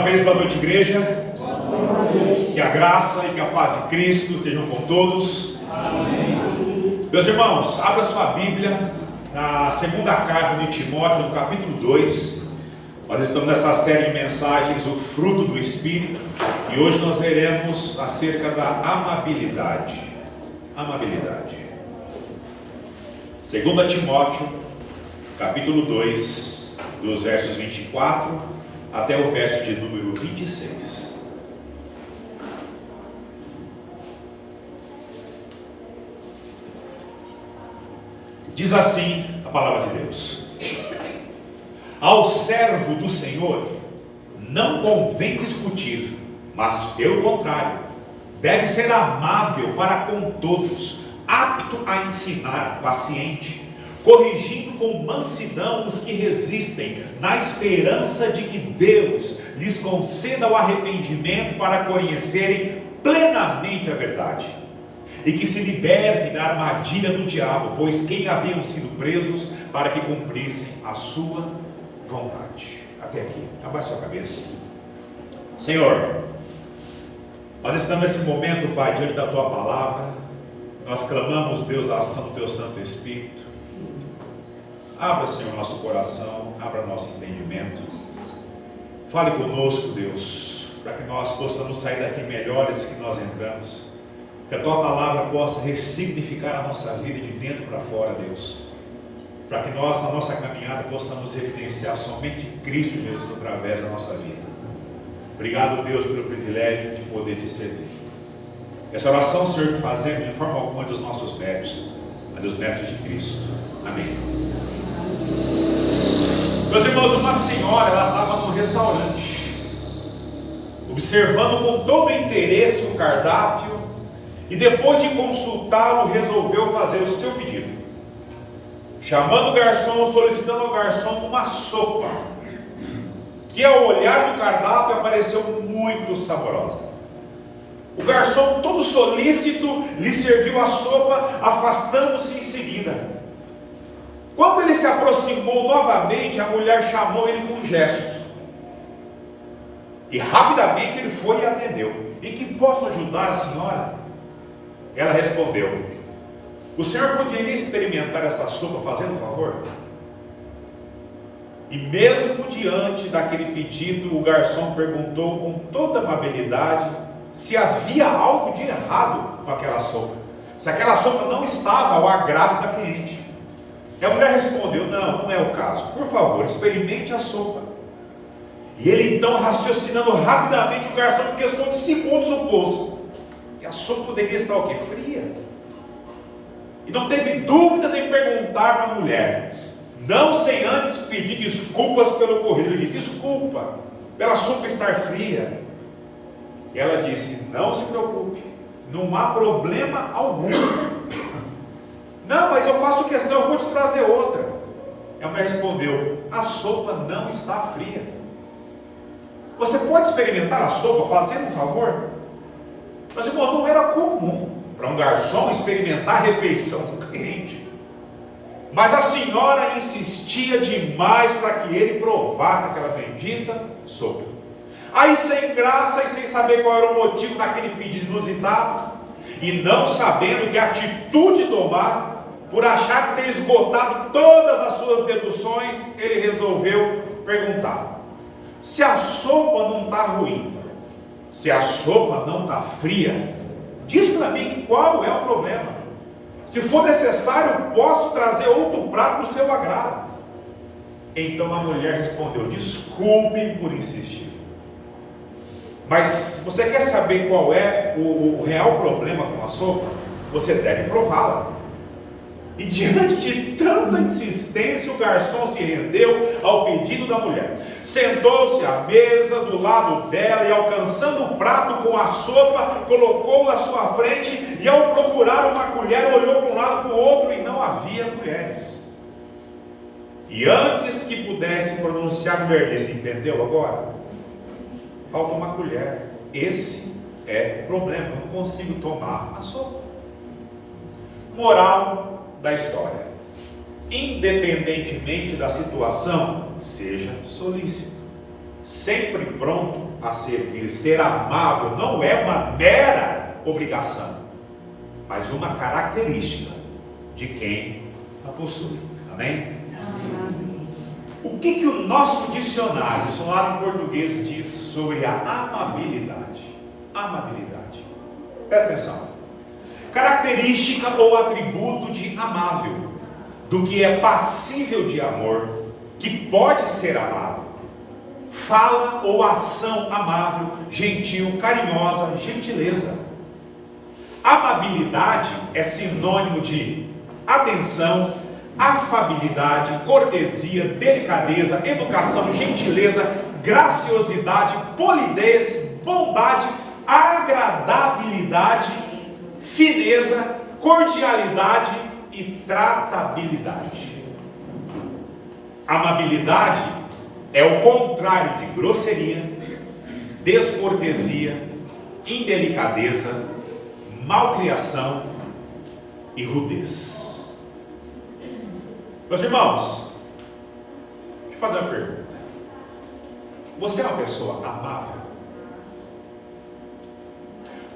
vez, boa noite, igreja. Que a graça e que a paz de Cristo estejam com todos. Amém. Meus irmãos, abra sua Bíblia na segunda carta de Timóteo, no capítulo 2. Nós estamos nessa série de mensagens, o fruto do Espírito, e hoje nós veremos acerca da amabilidade. Amabilidade. 2 Timóteo, capítulo 2, dos versos 24 até o verso de número 26. Diz assim a palavra de Deus: ao servo do Senhor não convém discutir, mas pelo contrário, deve ser amável para com todos, apto a ensinar, paciente, corrigindo com mansidão os que resistem, na esperança de que Deus lhes conceda o arrependimento para conhecerem plenamente a verdade, e que se libertem da armadilha do diabo, pois quem haviam sido presos para que cumprissem a sua vontade. Até aqui, abaixe sua cabeça. Senhor, nós estamos nesse momento, Pai, diante da Tua palavra. Nós clamamos, Deus, a ação do Teu Santo Espírito. Abra, Senhor, nosso coração, abra nosso entendimento. Fale conosco, Deus, para que nós possamos sair daqui melhores que nós entramos. Que a Tua palavra possa ressignificar a nossa vida de dentro para fora, Deus. Para que nós, na nossa caminhada, possamos evidenciar somente Cristo Jesus através da nossa vida. Obrigado, Deus, pelo privilégio de poder Te servir. Essa oração, Senhor, que fazemos de forma alguma dos nossos méritos, mas dos méritos de Cristo. Amém. Meus irmãos, uma senhora, ela estava no restaurante, observando com todo interesse o cardápio, e depois de consultá-lo, resolveu fazer o seu pedido. Chamando o garçom, solicitando ao garçom uma sopa, que ao olhar do cardápio apareceu muito saborosa. O garçom, todo solícito, lhe serviu a sopa, afastando-se em seguida. Quando ele se aproximou novamente, a mulher chamou ele com um gesto. E rapidamente ele foi e atendeu. Em que posso ajudar a senhora? Ela respondeu: o senhor poderia experimentar essa sopa fazendo um favor? E mesmo diante daquele pedido, o garçom perguntou com toda amabilidade se havia algo de errado com aquela sopa, se aquela sopa não estava ao agrado da cliente. E a mulher respondeu: não é o caso, por favor, experimente a sopa. E ele então, raciocinando rapidamente, o garçom, em questão de segundos, supôs que a sopa poderia estar o quê? Fria. E não teve dúvidas em perguntar para a mulher, não sem antes pedir desculpas pelo ocorrido. Ele disse: desculpa pela sopa estar fria. E ela disse: não se preocupe, não há problema algum. Não, mas eu faço questão, eu vou te trazer outra. E a mulher respondeu: a sopa não está fria. Você pode experimentar a sopa fazendo um favor? Mas, irmãos, não era comum para um garçom experimentar a refeição do cliente. Mas a senhora insistia demais para que ele provasse aquela bendita sopa. Aí, sem graça e sem saber qual era o motivo daquele pedido inusitado, e não sabendo que atitude tomar, por achar ter esgotado todas as suas deduções, ele resolveu perguntar: se a sopa não está ruim, se a sopa não está fria, diz para mim qual é o problema. Se for necessário, posso trazer outro prato do seu agrado. Então a mulher respondeu: desculpem por insistir, mas você quer saber qual é o real problema com a sopa? Você deve prová-la. E diante de tanta insistência, o garçom se rendeu ao pedido da mulher. Sentou-se à mesa do lado dela e, alcançando o prato com a sopa, colocou-o à sua frente, e ao procurar uma colher, olhou para um lado para o outro e não havia colheres. E antes que pudesse pronunciar, a mulher disse: entendeu agora? Falta uma colher. Esse é o problema, eu não consigo tomar a sopa. Moral da história: independentemente da situação, seja solícito, sempre pronto a servir. Ser amável não é uma mera obrigação, mas uma característica de quem a possui. Amém? Amém. O que o nosso dicionário em português diz sobre a amabilidade? Amabilidade. Presta atenção. Característica ou atributo de amável, do que é passível de amor, que pode ser amado. Fala ou ação amável, gentil, carinhosa, gentileza. Amabilidade é sinônimo de atenção, afabilidade, cortesia, delicadeza, educação, gentileza, graciosidade, polidez, bondade, agradabilidade, fineza, cordialidade e tratabilidade. Amabilidade é o contrário de grosseria, descortesia, indelicadeza, malcriação e rudez. Meus irmãos, deixa eu fazer uma pergunta. Você é uma pessoa amável?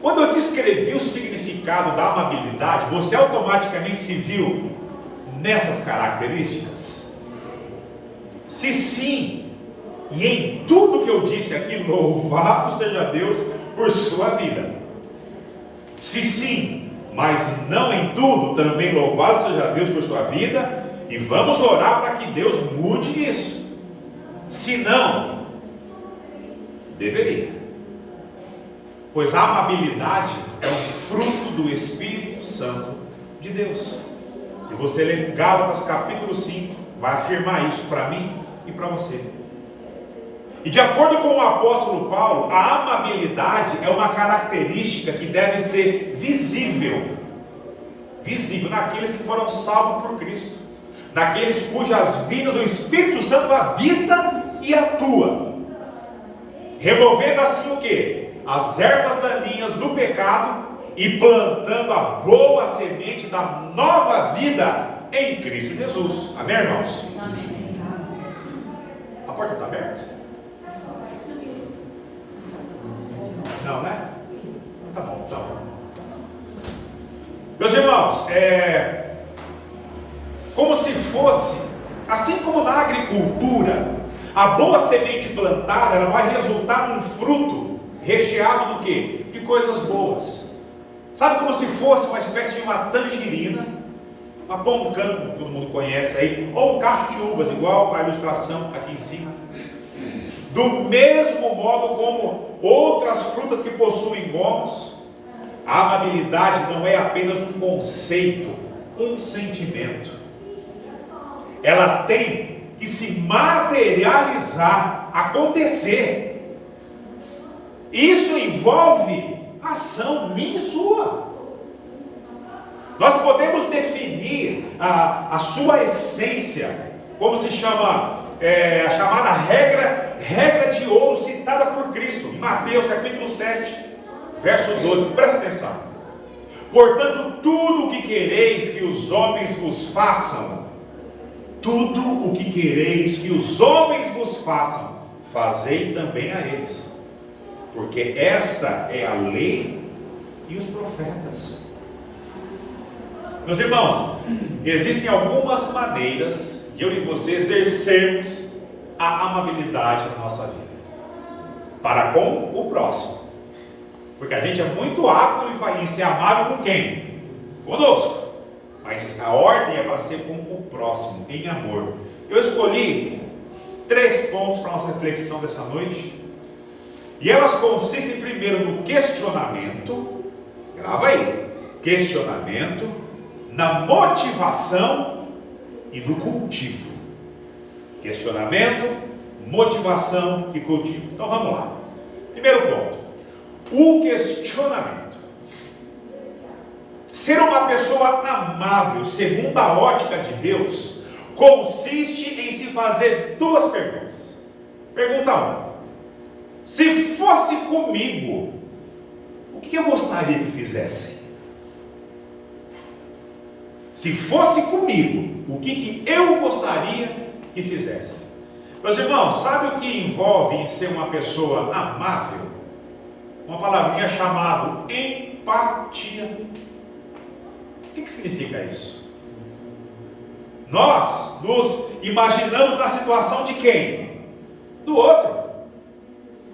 Quando eu descrevi o significado da amabilidade, você automaticamente se viu nessas características? Se sim, e em tudo que eu disse aqui, louvado seja Deus por sua vida. Se sim, mas não em tudo, também louvado seja Deus por sua vida, e vamos orar para que Deus mude isso. Se não, deveria. Pois a amabilidade é um fruto do Espírito Santo de Deus. Se você ler Gálatas capítulo 5, vai afirmar isso para mim e para você. E de acordo com o apóstolo Paulo, a amabilidade é uma característica que deve ser visível naqueles que foram salvos por Cristo, naqueles cujas vidas o Espírito Santo habita e atua, removendo assim o quê? As ervas daninhas do pecado e plantando a boa semente da nova vida em Cristo Jesus. Amém, irmãos? Amém. A porta está aberta? Não, né? Tá bom, então. Meus irmãos, como se fosse, assim como na agricultura, a boa semente plantada, ela vai resultar num fruto recheado do quê? De coisas boas. Sabe, como se fosse uma espécie de uma tangerina, uma poncã, como todo mundo conhece aí, ou um cacho de uvas, igual a ilustração aqui em cima. Do mesmo modo como outras frutas que possuem gomos, a amabilidade não é apenas um conceito, um sentimento. Ela tem que se materializar, acontecer. Isso envolve ação minha e sua. Nós podemos definir a sua essência, como se chama, a chamada regra de ouro citada por Cristo, em Mateus capítulo 7, verso 12, presta atenção. Portanto, tudo o que quereis que os homens vos façam, tudo o que quereis que os homens vos façam, fazei também a eles, porque esta é a lei e os profetas. Meus irmãos, existem algumas maneiras de eu e você exercermos a amabilidade na nossa vida, para com o próximo, porque a gente é muito apto em ser amável com quem? Conosco, mas a ordem é para ser com o próximo, em amor. Eu escolhi 3 pontos para a nossa reflexão dessa noite, e elas consistem primeiro no questionamento, grava aí, questionamento, na motivação e no cultivo. Questionamento, motivação e cultivo. Então vamos lá. Primeiro ponto, o questionamento. Ser uma pessoa amável, segundo a ótica de Deus, consiste em se fazer 2 perguntas. Pergunta 1: se fosse comigo, o que eu gostaria que fizessem? Se fosse comigo, o que eu gostaria que fizesse? Meus irmãos, sabe o que envolve em ser uma pessoa amável? Uma palavrinha chamada empatia. O que significa isso? Nós nos imaginamos na situação de quem? Do outro.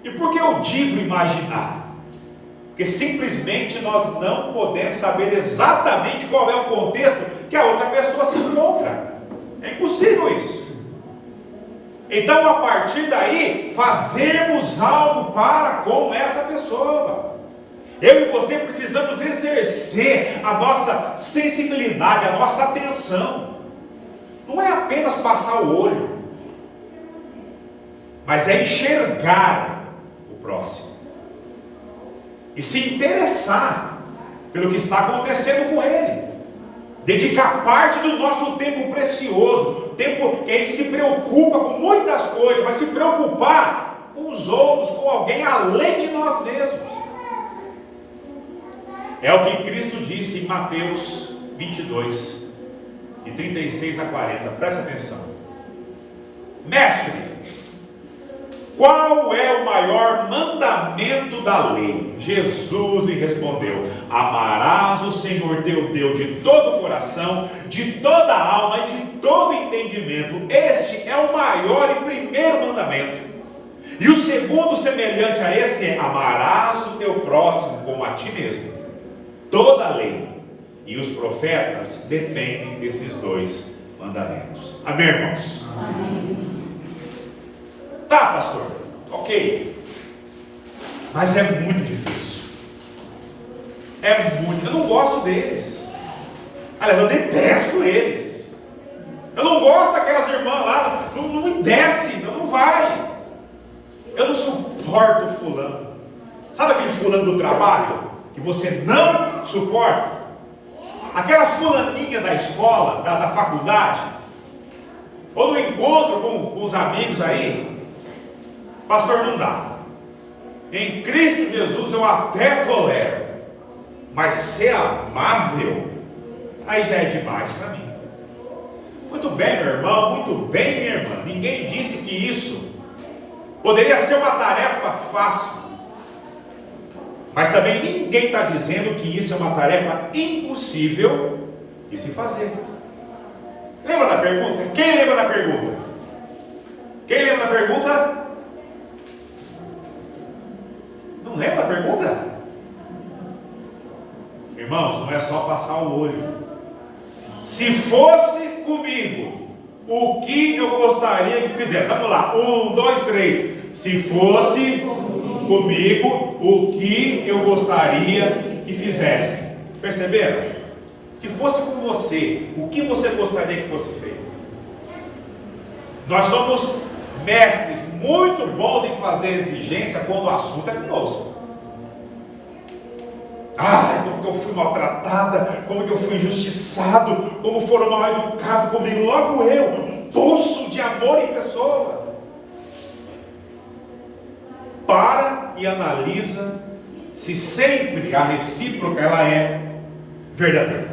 E por que eu digo imaginar? Porque simplesmente nós não podemos saber exatamente qual é o contexto que a outra pessoa se encontra. É impossível isso. Então, a partir daí, fazermos algo para com essa pessoa. Eu e você precisamos exercer a nossa sensibilidade, a nossa atenção. Não é apenas passar o olho, mas é enxergar o próximo e se interessar pelo que está acontecendo com ele. Dedicar parte do nosso tempo precioso, tempo que a gente se preocupa com muitas coisas, mas se preocupar com os outros, com alguém além de nós mesmos. É o que Cristo disse em Mateus 22, de 36 a 40. Presta atenção. Mestre, qual é o maior mandamento da lei? Jesus lhe respondeu: amarás o Senhor teu Deus de todo o coração, de toda a alma e de todo entendimento. Este é o maior e primeiro mandamento. E o segundo semelhante a esse é: amarás o teu próximo como a ti mesmo. Toda a lei e os profetas dependem desses dois mandamentos. Amém, irmãos? Amém. Tá, pastor, ok, mas é muito difícil. Eu não gosto deles. Aliás, eu detesto eles. Eu não gosto daquelas irmãs lá. Não me desce, não vai. Eu não suporto fulano. Sabe aquele fulano do trabalho que você não suporta? Aquela fulaninha da escola, da faculdade, ou no encontro com os amigos aí. Pastor, não dá. Em Cristo Jesus eu até tolero, mas ser amável, aí já é demais para mim. Muito bem, meu irmão, muito bem, minha irmã. Ninguém disse que isso poderia ser uma tarefa fácil, mas também ninguém está dizendo que isso é uma tarefa impossível de se fazer. Lembra da pergunta? Quem lembra da pergunta? Quem lembra da pergunta? Não lembra da pergunta? Irmãos, não é só passar o olho. Se fosse comigo, o que eu gostaria que fizesse? Vamos lá, 1, 2, 3. Se fosse comigo, o que eu gostaria que fizesse? Perceberam? Se fosse com você, o que você gostaria que fosse feito? Nós somos mestres muito bons em fazer exigência quando o assunto é conosco. Como que eu fui maltratada, como que eu fui injustiçado, como foram mal educados comigo, logo eu, um poço de amor em pessoa. Para e analisa se sempre a recíproca ela é verdadeira.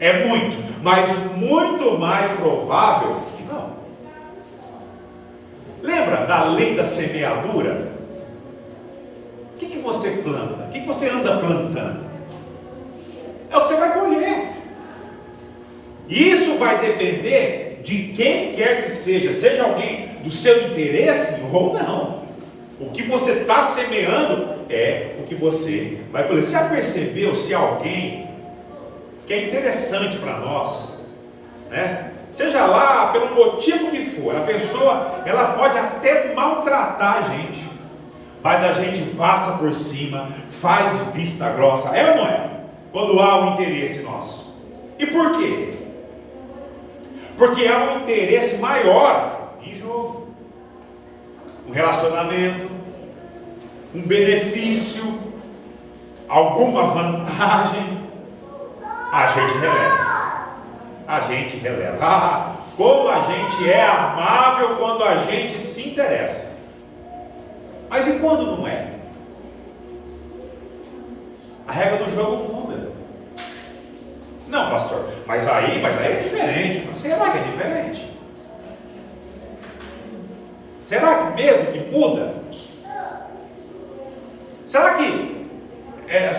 É muito, mas muito mais provável que não. Lembra da lei da semeadura? O que você planta? O que você anda plantando? É o que você vai colher. Isso vai depender de quem quer que seja alguém do seu interesse ou não. O que você está semeando é o que você vai colher. Você já percebeu se alguém que é interessante para nós, né? Seja lá pelo motivo que for, a pessoa ela pode até maltratar a gente, mas a gente passa por cima, faz vista grossa, é ou não é? Quando há um interesse nosso. E por quê? Porque há um interesse maior em jogo. Um relacionamento, um benefício, alguma vantagem, a gente releva. A gente releva. Como a gente é amável quando a gente se interessa. Mas e quando não é? A regra do jogo muda. Não, pastor, mas aí é diferente. Será que é diferente? Será que mesmo que muda? Será que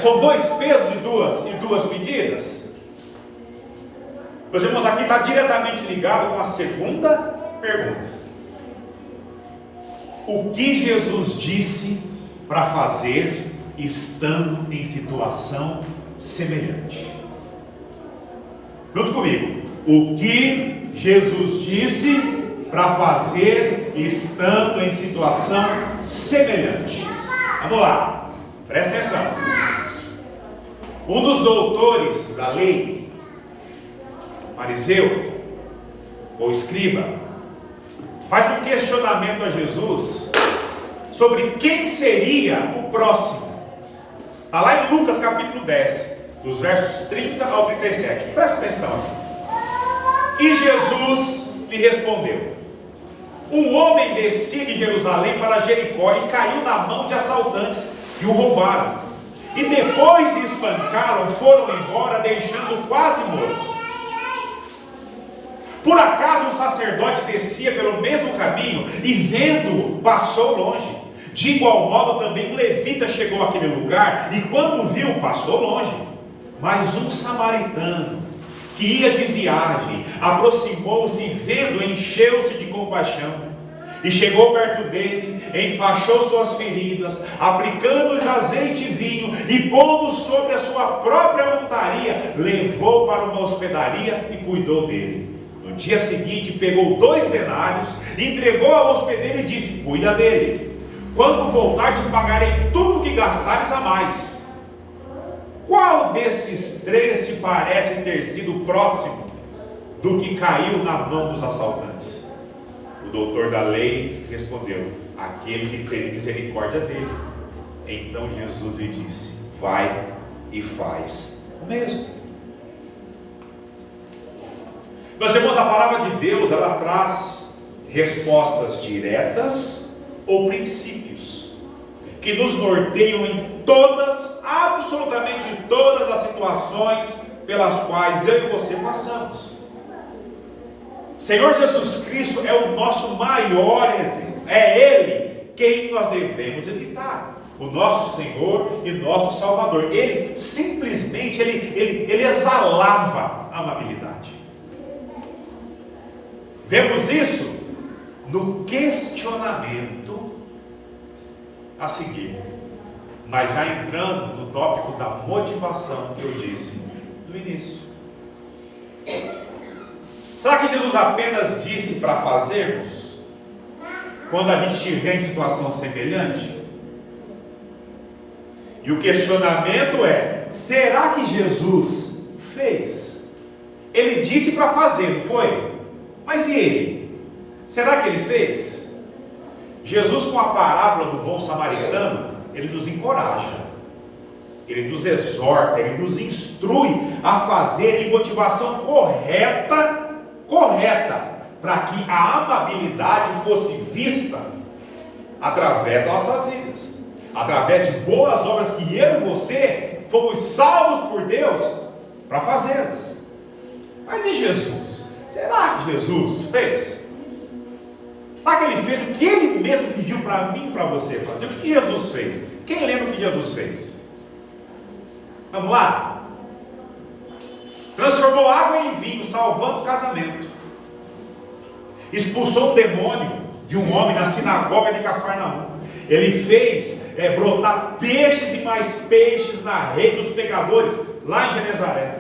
são dois pesos e duas medidas? Meus irmãos, aqui está diretamente ligado com a segunda pergunta. O que Jesus disse para fazer estando em situação semelhante? Junto comigo. O que Jesus disse para fazer estando em situação semelhante? Vamos lá, presta atenção. Um dos doutores da lei, fariseu ou escriba, faz um questionamento a Jesus sobre quem seria o próximo. Está lá em Lucas capítulo 10, dos versos 30 ao 37. Presta atenção aqui. E Jesus lhe respondeu: um homem descia de Jerusalém para Jericó e caiu na mão de assaltantes e o roubaram. E depois de espancá-lo, foram embora, deixando-o quase morto. Por acaso um sacerdote descia pelo mesmo caminho e, vendo-o, passou longe. De igual modo também um levita chegou àquele lugar e, quando viu, passou longe. Mas um samaritano que ia de viagem aproximou-se e, vendo, encheu-se de compaixão. E chegou perto dele, enfaixou suas feridas, aplicando-lhes azeite e vinho, e pondo sobre a sua própria montaria, levou para uma hospedaria e cuidou dele. No dia seguinte pegou 2 denários, entregou ao hospedeiro e disse: cuida dele. Quando voltar te pagarei tudo que gastares a mais. Qual desses 3 te parece ter sido próximo do que caiu na mão dos assaltantes? O doutor da lei respondeu: aquele que teve misericórdia dele. Então Jesus lhe disse: vai e faz o mesmo. Meus irmãos, a palavra de Deus, ela traz respostas diretas ou princípios que nos norteiam em todas, absolutamente em todas as situações pelas quais eu e você passamos. Senhor Jesus Cristo é o nosso maior exemplo. É Ele quem nós devemos imitar. O nosso Senhor e nosso Salvador. Ele simplesmente, ele exalava amabilidade. Vemos isso no questionamento a seguir. Mas já entrando no tópico da motivação que eu disse no início. Será que Jesus apenas disse para fazermos quando a gente estiver em situação semelhante? E o questionamento é: será que Jesus fez? Ele disse para fazer, não foi? Mas e ele? Será que ele fez? Jesus, com a parábola do bom samaritano, ele nos encoraja, ele nos exorta, ele nos instrui a fazer em motivação correta, para que a amabilidade fosse vista através das nossas vidas, através de boas obras que eu e você fomos salvos por Deus para fazê-las. Mas e Jesus? Será que Jesus fez? Será que ele fez o que ele mesmo pediu para mim e para você fazer? O que Jesus fez? Quem lembra o que Jesus fez? Vamos lá? Transformou água em vinho, salvando o casamento. Expulsou um demônio de um homem na sinagoga de Cafarnaum. Ele fez brotar peixes e mais peixes na rede dos pecadores lá em Genezaré.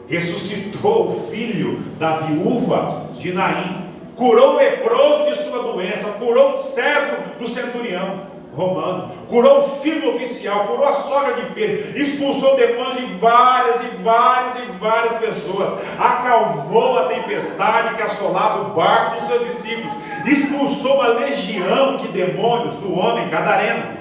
Ressuscitou o filho da viúva de Naim. Curou o leproso de sua doença. Curou o servo do centurião romano. Curou o filho do oficial. Curou a sogra de Pedro. Expulsou demônios de várias pessoas. Acalmou a tempestade que assolava o barco dos seus discípulos. Expulsou uma legião de demônios do homem gadareno.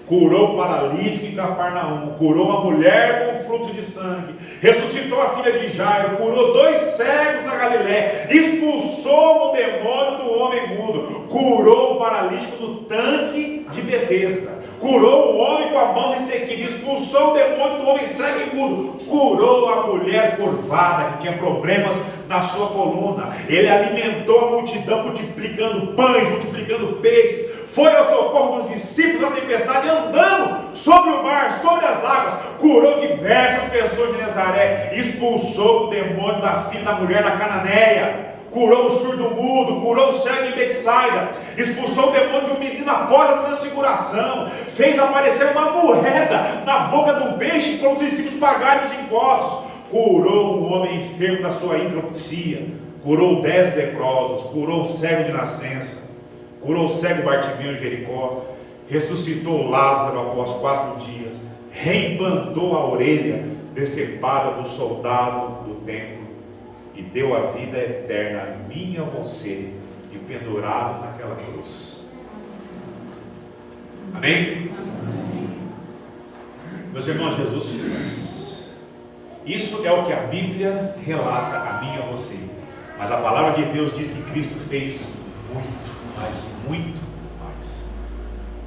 Curou o paralítico em Cafarnaum, curou uma mulher com fluxo de sangue, ressuscitou a filha de Jairo, curou 2 cegos na Galiléia, expulsou o demônio do homem mudo, curou o paralítico no tanque de Betesda, curou o homem com a mão ressequida, expulsou o demônio do homem cego e mudo, curou a mulher curvada que tinha problemas na sua coluna. Ele alimentou a multidão, multiplicando pães, multiplicando peixes. Foi ao socorro dos discípulos na tempestade, andando sobre o mar, sobre as águas. Curou diversas pessoas de Nazaré. Expulsou o demônio da filha da mulher da Cananeia. Curou o surdo mudo, curou o cego em Betsaida, expulsou o demônio de um menino após a transfiguração, fez aparecer uma moeda na boca de um peixe para os discípulos pagarem os impostos, curou um homem enfermo da sua hidropsia, curou 10 leprosos, curou o cego de nascença, curou o cego Bartimeu em Jericó, ressuscitou Lázaro após 4 dias, reimplantou a orelha decepada do soldado do templo, e deu a vida eterna a mim e a você, e pendurado naquela cruz. Amém? Meus irmãos, Jesus fez. Isso é o que a Bíblia relata a mim e a você. Mas a palavra de Deus diz que Cristo fez muito, mas muito mais.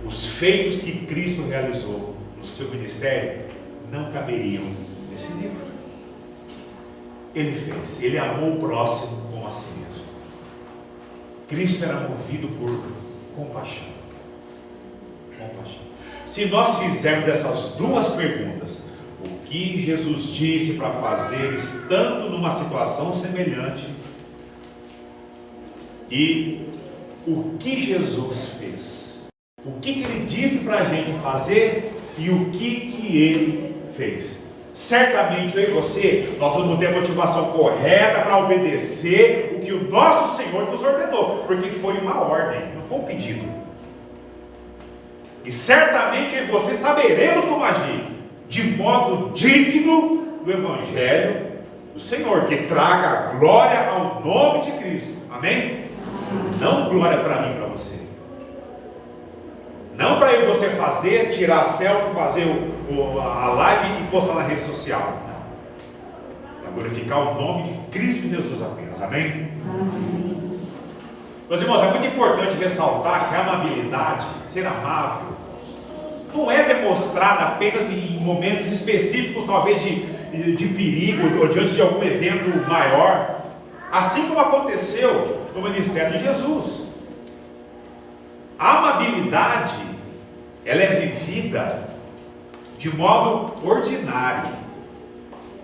Os feitos que Cristo realizou no seu ministério não caberiam nesse livro. Ele fez, ele amou o próximo como a si mesmo. Cristo era movido por compaixão. Compaixão. Se nós fizermos essas duas perguntas, o que Jesus disse para fazer estando numa situação semelhante, e o que Jesus fez, o que ele disse para a gente fazer e o que ele fez. Certamente eu e você, nós vamos ter a motivação correta para obedecer o que o nosso Senhor nos ordenou, porque foi uma ordem, não foi um pedido. E certamente eu e você saberemos como agir, de modo digno do Evangelho do Senhor, que traga glória ao nome de Cristo. Amém? Não glória para mim e para você. Não para eu e você fazer, tirar selfie, fazer a live e postar na rede social. Não. Para glorificar o nome de Cristo Jesus apenas. Amém? Amém. Meus irmãos, é muito importante ressaltar que a amabilidade, ser amável, não é demonstrada apenas em momentos específicos, talvez de perigo, ou diante de algum evento maior. Assim como aconteceu no ministério de Jesus. A amabilidade, ela é vivida de modo ordinário.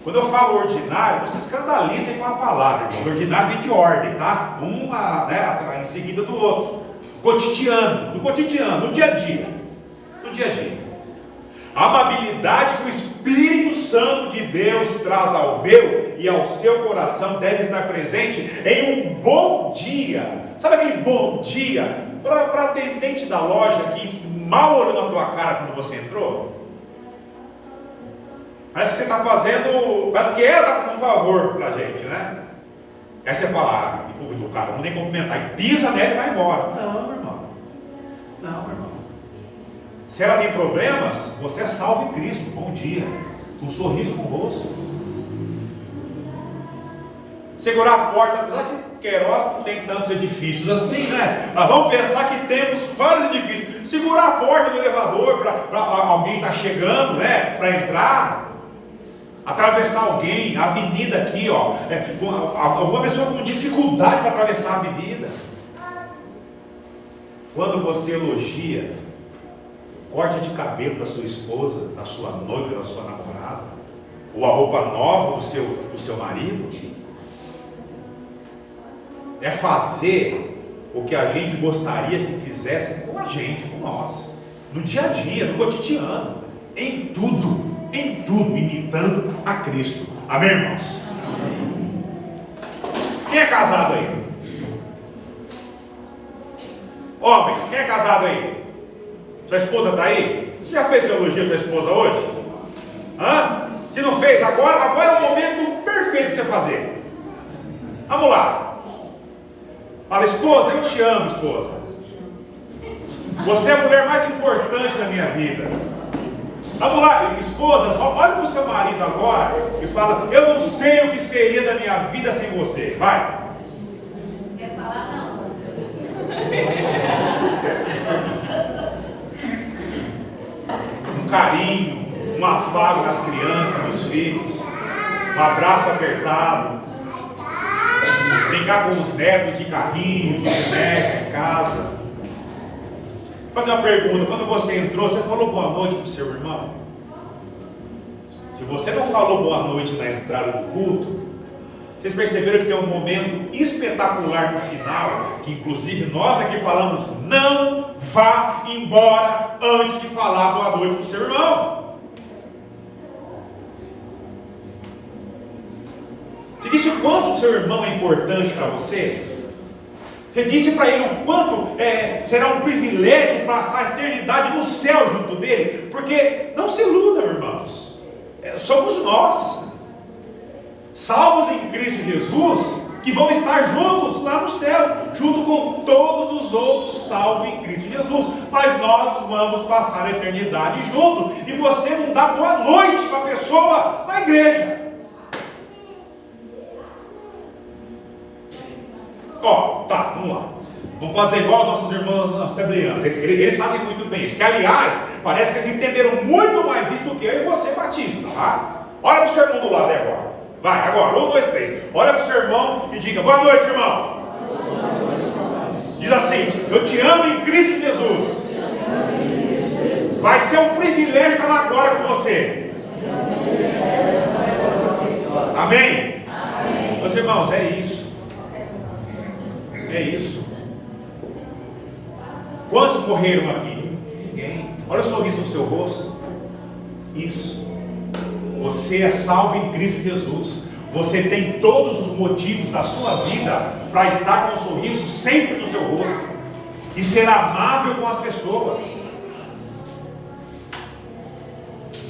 Quando eu falo ordinário, não se escandalizem com a palavra. O ordinário vem de ordem, tá? Em seguida do outro. Cotidiano, no dia a dia. No dia a dia. A amabilidade que o Espírito Santo de Deus traz ao meu e ao seu coração deve estar presente em um bom dia. Sabe aquele bom dia? Para atendente da loja que mal olhou na tua cara quando você entrou, parece que você está fazendo, parece que ela está fazendo um favor para a gente, né? Aí você fala, que povo educado, não nem cumprimentar, e pisa nela e vai embora. Não, meu irmão. Não, meu irmão. Se ela tem problemas, você é salvo em Cristo. Bom dia, com um sorriso no rosto. Segurar a porta, apesar que Queiroz não tem tantos edifícios assim, né? Mas vamos pensar que temos vários edifícios. Segurar a porta do elevador para alguém estar chegando, né? Para entrar. Atravessar alguém, a avenida aqui, ó. Alguma pessoa com dificuldade para atravessar a avenida. Quando você elogia o corte de cabelo da sua esposa, da sua noiva, da sua namorada, ou a roupa nova do seu marido, é fazer o que a gente gostaria que fizesse com a gente, com nós, no dia a dia, no cotidiano, em tudo, imitando a Cristo. Amém, irmãos? Amém. Quem é casado aí? Homens, quem é casado aí? Sua esposa está aí? Você já fez elogio à sua esposa hoje? Hã? Se não fez, agora é o momento perfeito de você fazer. Vamos lá. Fala, esposa, eu te amo, esposa. Você é a mulher mais importante da minha vida. Vamos lá, esposa, olha para o seu marido agora e fala, eu não sei o que seria da minha vida sem você. Vai. Quer falar não? Um carinho, um afago nas crianças, nos filhos, um abraço apertado. brincar com os netos de carrinho, de boneca em casa. Vou fazer uma pergunta: quando você entrou, você falou boa noite para o seu irmão? Se você não falou boa noite na entrada do culto, vocês perceberam que tem um momento espetacular no final, que inclusive nós aqui falamos: não vá embora antes de falar boa noite para o seu irmão. Você disse o quanto o seu irmão é importante para você? Você disse para ele o quanto será um privilégio passar a eternidade no céu junto dele? Porque não se iludam, irmãos, somos nós, salvos em Cristo Jesus, que vão estar juntos lá no céu, junto com todos os outros salvos em Cristo Jesus. Mas nós vamos passar a eternidade junto, e você não dá boa noite para a pessoa na igreja. Tá, vamos lá. Vamos fazer igual nossos irmãos assembleanos. Eles fazem muito bem isso. Que, aliás, parece que eles entenderam muito mais isso do que eu e você, batista, tá? Olha para o seu irmão do lado aí agora. Vai, agora. 1, 2, 3. Olha para o seu irmão e diga: boa noite, irmão. Diz assim: eu te amo em Cristo Jesus. Vai ser um privilégio falar agora com você. Amém? Meus irmãos, é isso. É isso. Quantos morreram aqui? Ninguém. Olha o sorriso no seu rosto. Isso. Você é salvo em Cristo Jesus. Você tem todos os motivos da sua vida para estar com um sorriso sempre no seu rosto e ser amável com as pessoas.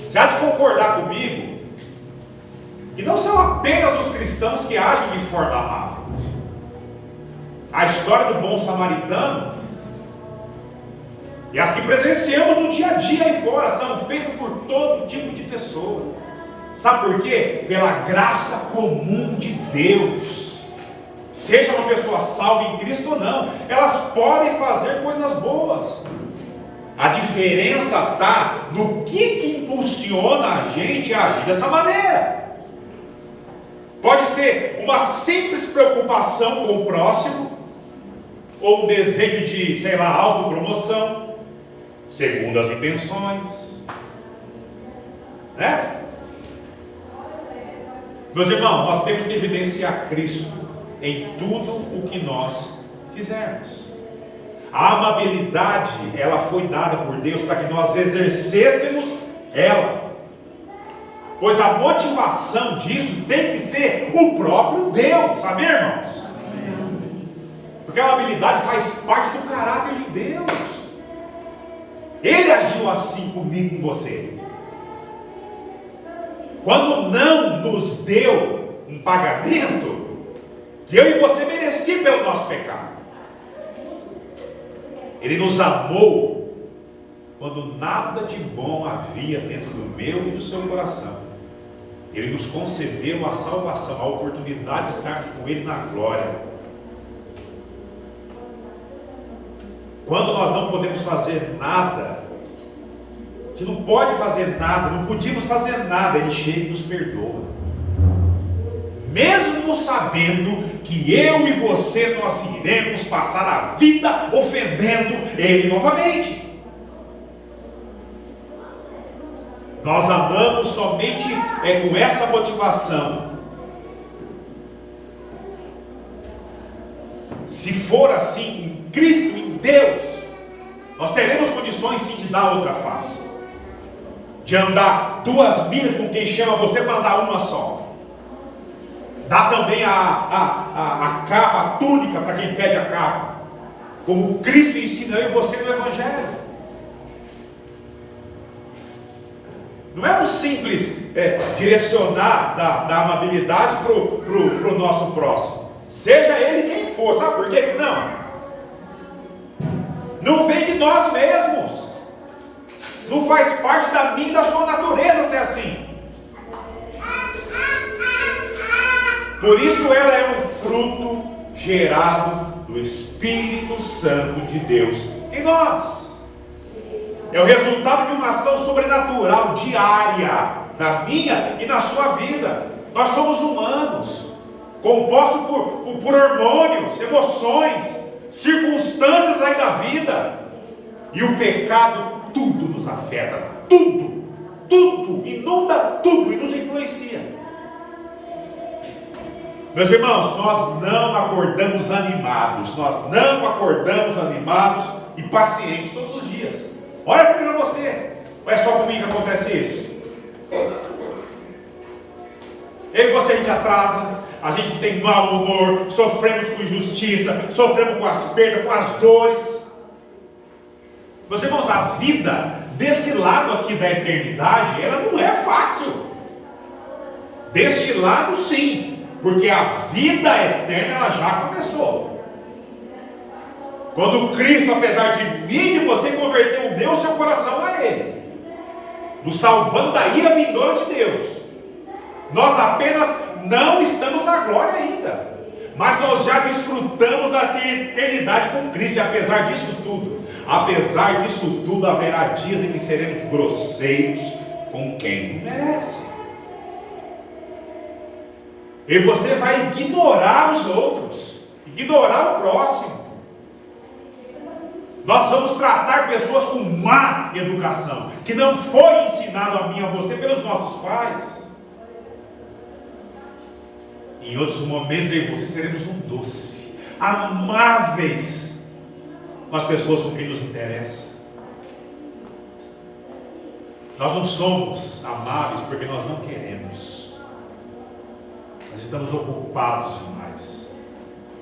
Você há de concordar comigo que não são apenas os cristãos que agem de forma amável. A história do bom samaritano e as que presenciamos no dia a dia aí fora são feitas por todo tipo de pessoa. Sabe por quê? Pela graça comum de Deus. Seja uma pessoa salva em Cristo ou não, elas podem fazer coisas boas. A diferença está no que impulsiona a gente a agir dessa maneira. Pode ser uma simples preocupação com o próximo, ou um desejo de, sei lá, autopromoção, segundo as intenções, né? Meus irmãos, nós temos que evidenciar Cristo em tudo o que nós fizermos. A amabilidade, ela foi dada por Deus para que nós exercêssemos ela, pois a motivação disso tem que ser o próprio Deus, sabe, irmãos? Porque a amabilidade faz parte do caráter de Deus. Ele agiu assim comigo e com você. Quando não nos deu um pagamento que eu e você merecia pelo nosso pecado, Ele nos amou quando nada de bom havia dentro do meu e do seu coração. Ele nos concedeu a salvação, a oportunidade de estarmos com Ele na glória. Quando nós não podemos fazer nada, a gente não pode fazer nada, não podíamos fazer nada, Ele chega e nos perdoa. Mesmo sabendo que eu e você, nós iremos passar a vida ofendendo Ele novamente. Nós amamos somente com essa motivação. Se for assim, em Cristo, em Deus, nós teremos condições sim de dar outra face, de andar 2 milhas com quem chama você para andar uma só. Dá também a capa, a túnica para quem pede a capa, como Cristo ensina eu e você no Evangelho. Não é um simples direcionar da amabilidade para o nosso próximo, seja ele quem for. Sabe por quê que não? Não vem de nós mesmos, não faz parte da minha e da sua natureza ser assim. Por isso ela é um fruto gerado do Espírito Santo de Deus em nós. É o resultado de uma ação sobrenatural diária na minha e na sua vida. Nós somos humanos, composto por hormônios, emoções, circunstâncias aí da vida. E o pecado tudo nos afeta, tudo, inunda tudo e nos influencia. Meus irmãos, nós não acordamos animados e pacientes todos os dias. Olha para você, ou é só comigo que acontece isso? Eu e você, a gente atrasa, a gente tem mau humor, sofremos com injustiça, sofremos com as perdas, com as dores. Meus irmãos, a vida desse lado aqui da eternidade, ela não é fácil. Deste lado sim, porque a vida eterna ela já começou. Quando Cristo, apesar de mim e de você, converteu o meu seu coração a Ele, nos salvando da ira vindoura de Deus. Nós apenas não estamos na glória ainda, mas nós já desfrutamos da eternidade com Cristo. E apesar disso tudo, haverá dias em que seremos grosseiros com quem não merece. E você vai ignorar os outros, ignorar o próximo. Nós vamos tratar pessoas com má educação, que não foi ensinado a mim e a você pelos nossos pais. Em outros momentos eu e você seremos um doce, amáveis com as pessoas com quem nos interessa. Nós não somos amáveis porque nós não queremos. Nós estamos ocupados demais.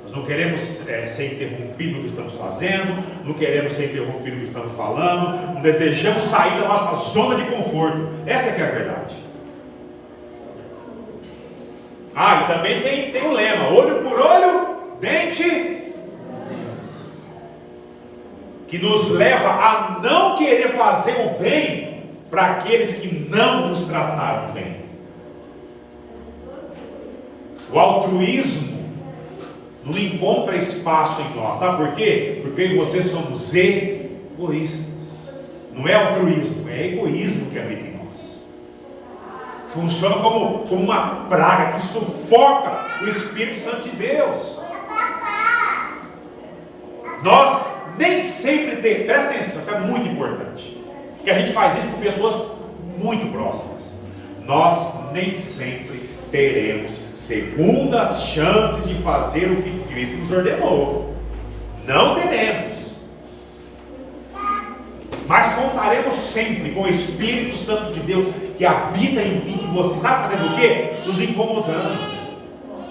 Nós não queremos ser interrompidos no que estamos fazendo, não queremos ser interrompidos no que estamos falando, não desejamos sair da nossa zona de conforto. Essa é que é a verdade. E também tem um lema: olho por olho, dente, que nos leva a não querer fazer o bem para aqueles que não nos trataram bem. O altruísmo não encontra espaço em nós. Sabe por quê? Porque eu e você somos egoístas. Não é altruísmo, é egoísmo que habita em nós. Funciona como uma praga que sufoca o Espírito Santo de Deus. Nós nem sempre temos, presta atenção, isso é muito importante, que a gente faz isso com pessoas muito próximas. Nós nem sempre teremos segundas chances de fazer o que Cristo nos ordenou. Não teremos. Mas contaremos sempre com o Espírito Santo de Deus que habita em mim e você. Sabe fazendo o quê? Nos incomodando,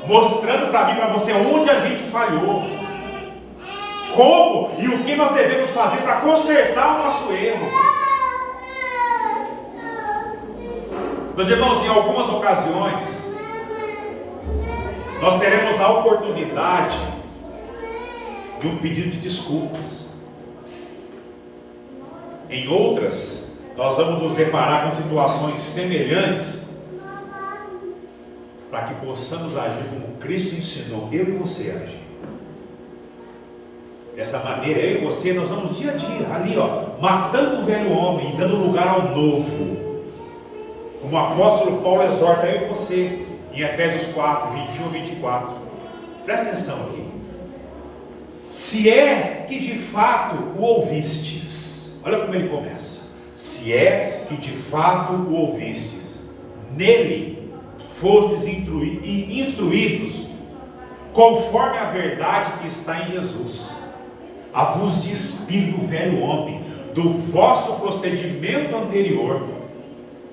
mostrando para mim e para você onde a gente falhou, como e o que nós devemos fazer para consertar o nosso erro. Meus irmãos, em algumas ocasiões nós teremos a oportunidade de um pedido de desculpas. Em outras, nós vamos nos deparar com situações semelhantes, para que possamos agir como Cristo ensinou eu e você a agir. Dessa maneira, eu e você, nós vamos dia a dia, ali matando o velho homem e dando lugar ao novo. Como o apóstolo Paulo exorta eu e você, em Efésios 4, 21 e 24. Presta atenção aqui. Se é que de fato o ouvistes, olha como ele começa. Se é que de fato o ouvistes, nele fostes instruídos, conforme a verdade que está em Jesus, a vos despir do velho homem, do vosso procedimento anterior,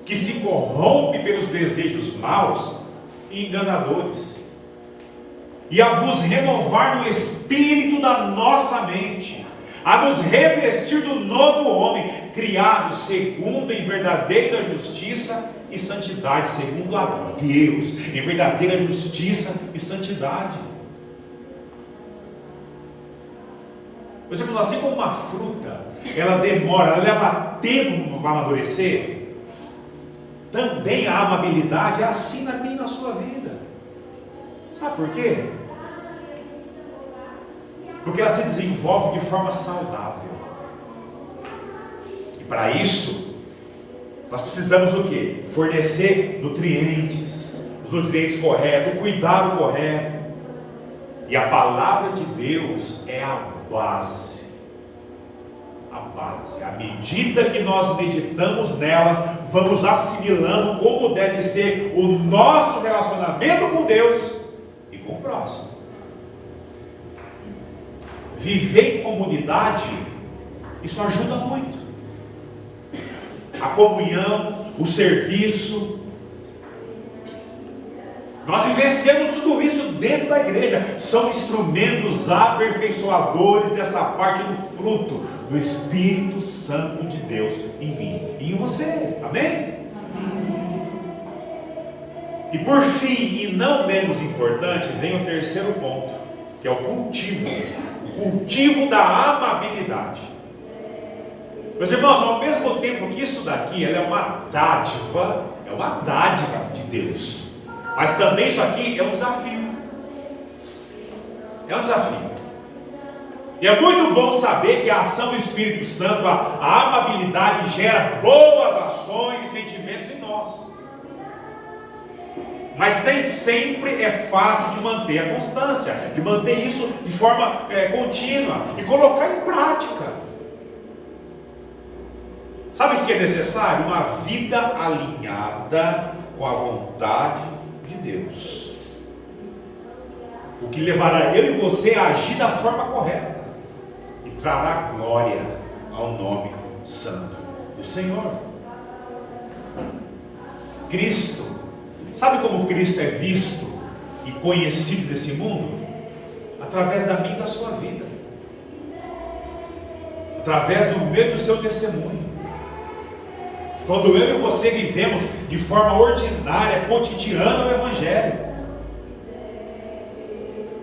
que se corrompe pelos desejos maus e enganadores, e a vos renovar no espírito da nossa mente, a nos revestir do novo homem, criado segundo em verdadeira justiça e santidade, segundo a Deus, em verdadeira justiça e santidade. Por exemplo, assim como uma fruta, ela demora, ela leva tempo para amadurecer, também a amabilidade é assim na minha e na sua vida. Sabe por quê? Porque ela se desenvolve de forma saudável. E para isso, nós precisamos o quê? Fornecer nutrientes, os nutrientes corretos, o cuidado correto. E a palavra de Deus é a base. A base. À medida que nós meditamos nela, vamos assimilando como deve ser o nosso relacionamento com Deus e com o próximo. Viver em comunidade, isso ajuda muito. A comunhão, o serviço. Nós vivenciamos tudo isso dentro da igreja. São instrumentos aperfeiçoadores dessa parte do fruto do Espírito Santo de Deus em mim e em você. Amém? E por fim, e não menos importante, vem o terceiro ponto, que é o cultivo. O cultivo da amabilidade. Meus irmãos, ao mesmo tempo que isso daqui ela é uma dádiva de Deus, mas também isso aqui é um desafio. É um desafio. E é muito bom saber que a ação do Espírito Santo, a amabilidade, gera boas ações e sentimentos em nós. Mas nem sempre é fácil de manter a constância, de manter isso de forma contínua e colocar em prática. Sabe o que é necessário? Uma vida alinhada com a vontade de Deus. O que levará eu e você a agir da forma correta e trará glória ao nome santo do Senhor. Cristo, sabe como Cristo é visto e conhecido nesse mundo? Através da minha e da sua vida, através do meu e do seu testemunho. Quando eu e você vivemos de forma ordinária, cotidiana o Evangelho.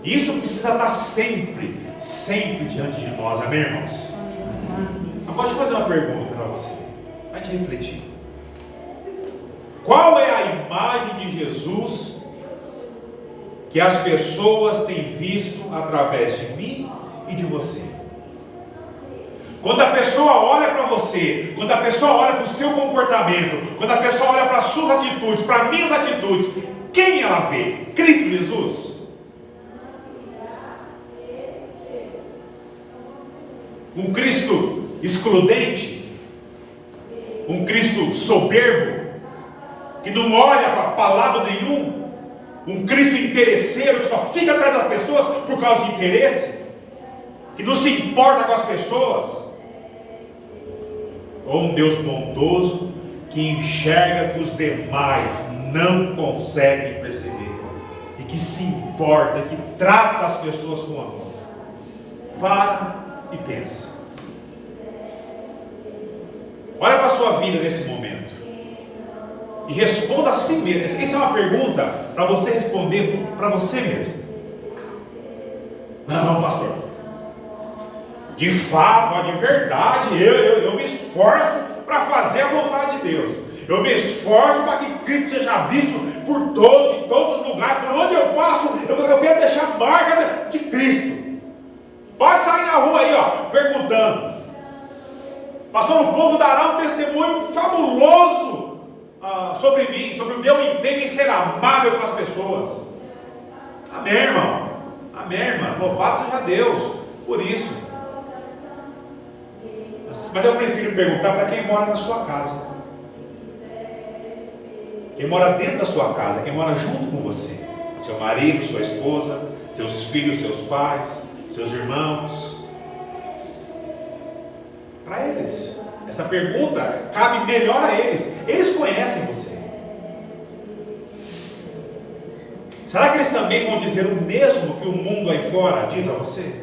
Isso precisa estar sempre diante de nós, amém, irmãos? Agora deixa eu fazer uma pergunta para você, vai te refletir. Qual é a imagem de Jesus que as pessoas têm visto através de mim e de você? Quando a pessoa olha para você, quando a pessoa olha para o seu comportamento, quando a pessoa olha para as suas atitudes, para as minhas atitudes, quem ela vê? Cristo Jesus? Um Cristo excludente? Um Cristo soberbo? Que não olha para lado nenhum? Um Cristo interesseiro que só fica atrás das pessoas por causa de interesse? Que não se importa com as pessoas? Ou um Deus bondoso que enxerga que os demais não conseguem perceber e que se importa, que trata as pessoas com amor? Para e pensa. Olha para a sua vida nesse momento e responda a si mesmo. Essa é uma pergunta para você responder para você mesmo. Não, pastor, de fato, de verdade, eu me esforço para fazer a vontade de Deus. Eu me esforço para que Cristo seja visto por todos, em todos os lugares. Por onde eu passo, eu quero deixar a marca de Cristo. Pode sair na rua aí, perguntando. Pastor, o povo dará um testemunho fabuloso sobre mim, sobre o meu empenho em ser amável com as pessoas. Amém, irmão? Amém, irmã? Louvado seja Deus por isso. Mas eu prefiro perguntar para quem mora na sua casa. Quem mora dentro da sua casa, quem mora junto com você. Seu marido, sua esposa, seus filhos, seus pais, seus irmãos. Para eles. Essa pergunta cabe melhor a eles. Eles conhecem você. Será que eles também vão dizer o mesmo que o mundo aí fora diz a você?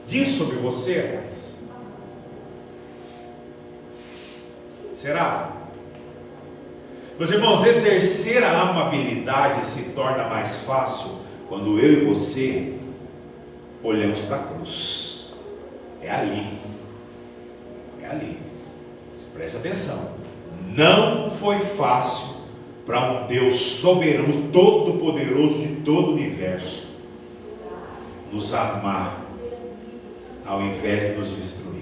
Diz sobre você, aliás? Será? Meus irmãos, exercer a amabilidade se torna mais fácil quando eu e você olhamos para a cruz. É ali. É ali. Preste atenção. Não foi fácil para um Deus soberano, todo-poderoso de todo o universo, nos amar ao invés de nos destruir.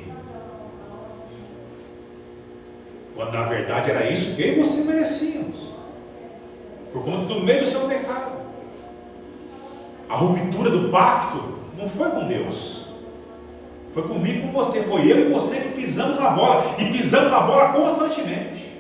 Quando na verdade era isso que eu e você merecíamos, por conta do meio do seu pecado. A ruptura do pacto não foi com Deus, foi comigo, com você. Foi eu e você que pisamos a bola, e pisamos a bola constantemente.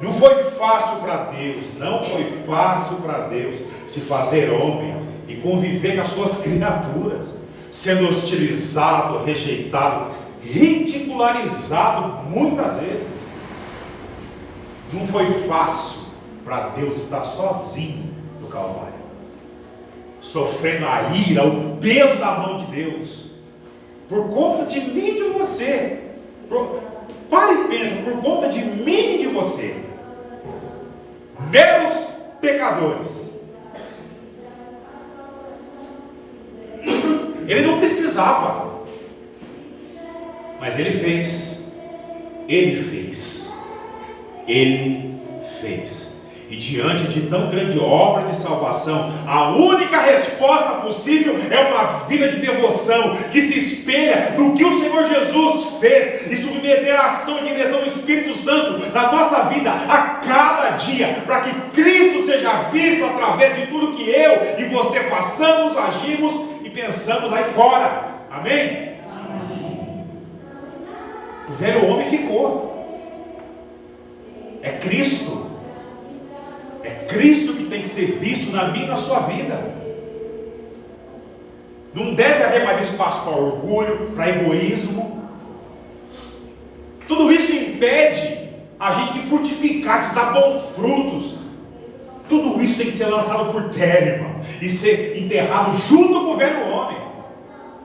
Não foi fácil para Deus, não foi fácil para Deus se fazer homem e conviver com as suas criaturas, sendo hostilizado, rejeitado, ridicularizado muitas vezes. Não foi fácil para Deus estar sozinho no Calvário, sofrendo a ira, o peso da mão de Deus, por conta de mim e de você. Para e pensa, por conta de mim e de você, meros pecadores. Ele não precisava, mas ele fez. Ele fez. Ele fez. E diante de tão grande obra de salvação, a única resposta possível é uma vida de devoção que se espelha no que o Senhor Jesus fez, e submeter a ação e direção do Espírito Santo na nossa vida a cada dia, para que Cristo seja visto através de tudo que eu e você façamos, agimos e pensamos aí fora. Amém? Amém. O velho homem ficou. É Cristo. É Cristo que tem que ser visto na minha e na sua vida. Não deve haver mais espaço para orgulho, para egoísmo. Tudo isso impede a gente de frutificar, de dar bons frutos. Tudo isso tem que ser lançado por terra, irmão, e ser enterrado junto com o velho homem.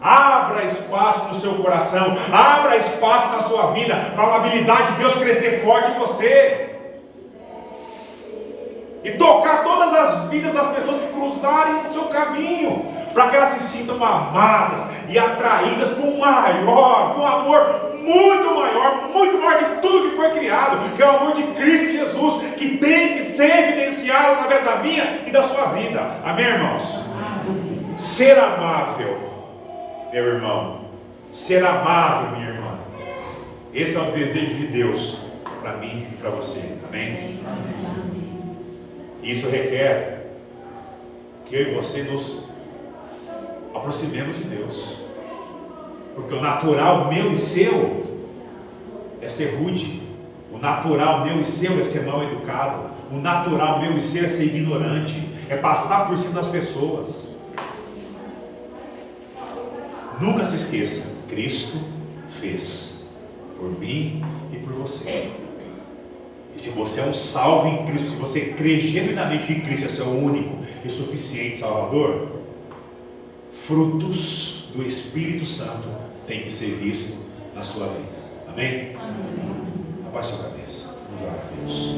Abra espaço no seu coração, abra espaço na sua vida, para a habilidade de Deus crescer forte em você. E tocar todas as vidas das pessoas que cruzarem o seu caminho, para que elas se sintam amadas e atraídas por um maior, por um amor muito maior que tudo que foi criado, que é o amor de Cristo Jesus, que tem que ser evidenciado através da minha e da sua vida. Amém, irmãos? Ser amável, meu irmão, ser amável, minha irmã, esse é o desejo de Deus para mim e para você. Amém? Isso requer que eu e você nos aproximemos de Deus, porque o natural meu e seu é ser rude, o natural meu e seu é ser mal educado, o natural meu e seu é ser ignorante, é passar por cima das pessoas. Nunca se esqueça, Cristo fez por mim e por você. E se você é um salvo em Cristo, se você crê genuinamente em Cristo, é seu único e suficiente Salvador, frutos do Espírito Santo têm que ser vistos na sua vida. Amém? Amém. Abaixe a cabeça. Vamos orar a Deus.